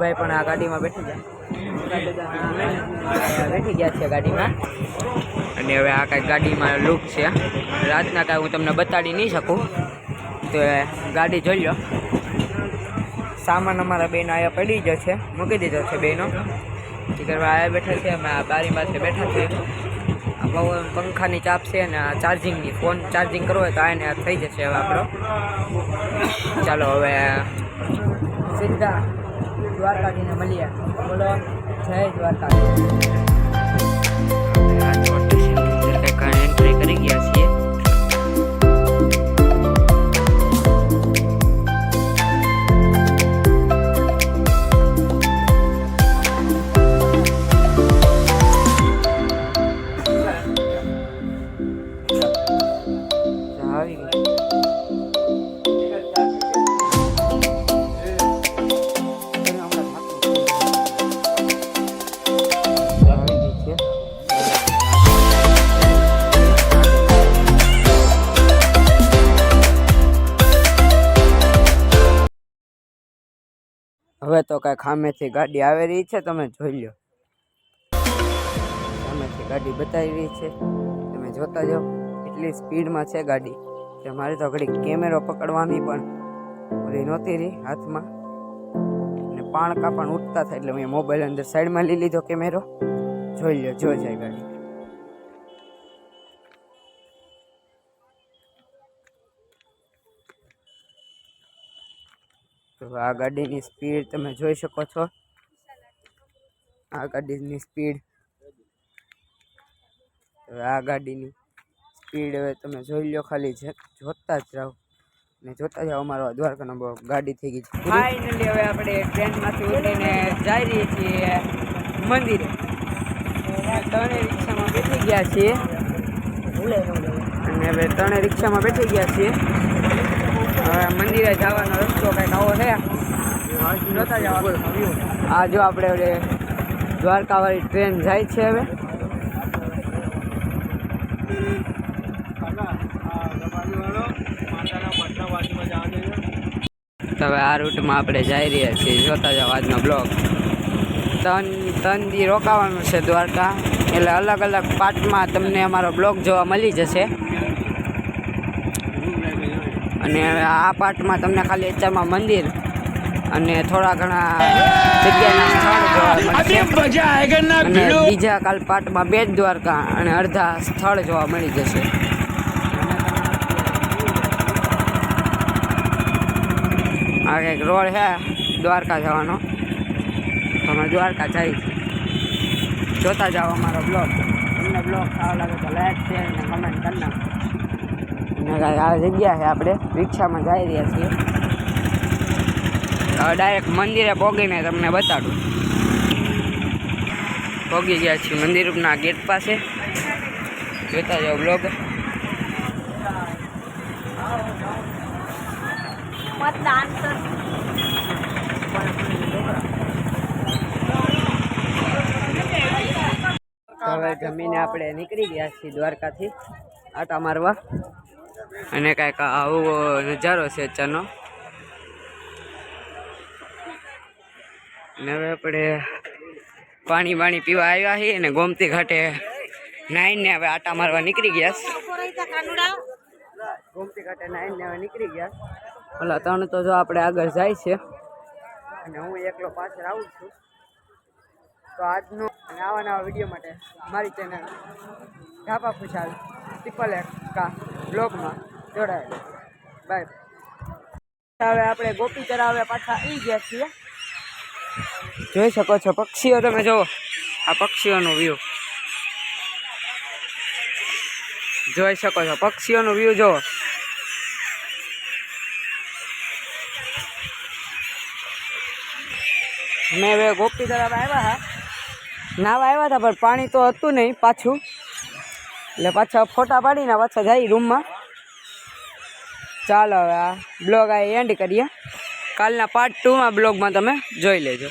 ભાઈ પણ આ ગાડીમાં બેઠી ગયા છે ગાડીમાં। અને હવે આ કાંઈક ગાડીમાં લુક છે, રાતના કાંઈ હું તમને બતાડી નહીં શકું, તો ગાડી જોઈ લો। સામાન અમારા બેનો અહીંયા પડી ગયો છે, મૂકી દીધો છે બેનો, એ કરવા આવ્યા બેઠા છે। અમે આ બારી પાસે બેઠા છે, પંખાની ચાપ છે ને ચાર્જિંગની, ફોન ચાર્જિંગ કરવો હોય તો આને થઈ જશે હવે આપણો। ચાલો હવે સીધા દ્વારકાધીને મળીએ। બોલો જય દ્વારકાધીશ। એન્ટ્રી કરી ગયા છીએ। હવે તો કાંઈ ખામેથી ગાડી આવી રહી છે, તમે જોઈ લો, સામેથી ગાડી બતાવી રહી છે, તમે જોતા જાઓ એટલી સ્પીડમાં છે ગાડી કે મારે તો ઘડી કેમેરો પકડવાની પણ ઓલી નહોતી રહી હાથમાં, અને પાણકા પણ ઉઠતા થાય એટલે મેં મોબાઈલ અંદર સાઈડમાં લઈ લીધો કેમેરો। જોઈ લો, જો જાય ગાડી। તો આ ગાડીની સ્પીડ તમે જોઈ શકો છો, આ ગાડીની સ્પીડ, આ ગાડીની સ્પીડ હવે તમે જોઈ લો, ખાલી જોતા જ જાઓ ને જોતા જાઓ। અમારો દ્વારકાનો ગાડી થઈ ગઈ છે ફાઇનલી। હવે આપણે ટ્રેનમાંથી ઉતરીને જઈ રહીએ છીએ મંદિરે। ત્રણે રિક્ષામાં બેઠી ગયા છીએ, અને હવે ત્રણે રિક્ષામાં બેઠી ગયા છીએ। હવે મંદિરે જવાનો રસ્તો કંઈક આવો છે, જોતા જાવ। આ જો આપણે હવે દ્વારકાવાળી ટ્રેન જાય છે હવે। તો હવે આ રૂટમાં આપણે જઈ રહ્યા છીએ, જોતા જાવ આજનો બ્લોગ। ત્રણ દી રોકાવાનું છે દ્વારકા, એટલે અલગ અલગ પાર્ટમાં તમને અમારો બ્લોગ જોવા મળી જશે। અને આ પાર્ટમાં તમને ખાલી એચામાં મંદિર અને થોડા ઘણા જગ્યાના સ્થળ જોવા મળશે, અને બીજા કાલ પાર્ટમાં બેટ દ્વારકા અને અડધા સ્થળ જોવા મળી જશે। આ કંઈક રોડ છે દ્વારકા જવાનો, અમે દ્વારકા જઈએ છીએ। જોતા જાઓ અમારો બ્લોગ। તમને બ્લોગ સારો લાગે તો લાઈક શેર અને કમેન્ટ કરી નાખો। આ જગ્યા છે, આપણે રિક્ષામાં જઈ રહ્યા છીએ। હવે ડાયરેક્ટ મંદિરે પહોંચીને તમને બતાડું। પહોંચી ગયા છીએ મંદિરના ગેટ પાસે, જોતા જાઓ બ્લોગ। હવે જમીને આપણે નીકળી ગયા છીએ દ્વારકાથી આટા મારવા, અને કાંઈક આવો નજારો છે ચાનો। અને હવે આપણે પાણી પીવા આવ્યા છીએ, અને ગોમતી ઘાટે નાહીને હવે આટા મારવા નીકળી ગયા। ગોમતી ઘાટે નાહીને હવે નીકળી ગયા। ઓલા ત્રણ તો જો આપણે આગળ જાય છે, અને હું એકલો પાછળ આવું છું। તો આજનો અને આવા નવા વિડીયો માટે મારી ચેનલ ઢાપા ખુશાલ કા બ્લોગમાં જોડાયેલો। બાય। હવે આપણે ગોપી તળાવે પાછા આવી ગયા છીએ। જોઈ શકો છો પક્ષીઓ, તમે જુઓ આ પક્ષીઓનો વ્યૂ, જોઈ શકો છો પક્ષીઓનો વ્યૂ જુઓ। અમે હવે ગોપી તળાવે આવ્યા હતા, નાવા આવ્યા હતા, પણ પાણી તો હતું નહીં પાછું, એટલે પાછા ફોટા પાડીને પાછા જઈ રૂમમાં। ચાલો હવે આ બ્લોગ આ એન્ડ કરીએ, કાલના પાર્ટ 2માં બ્લોગમાં તમે જોઈ લેજો।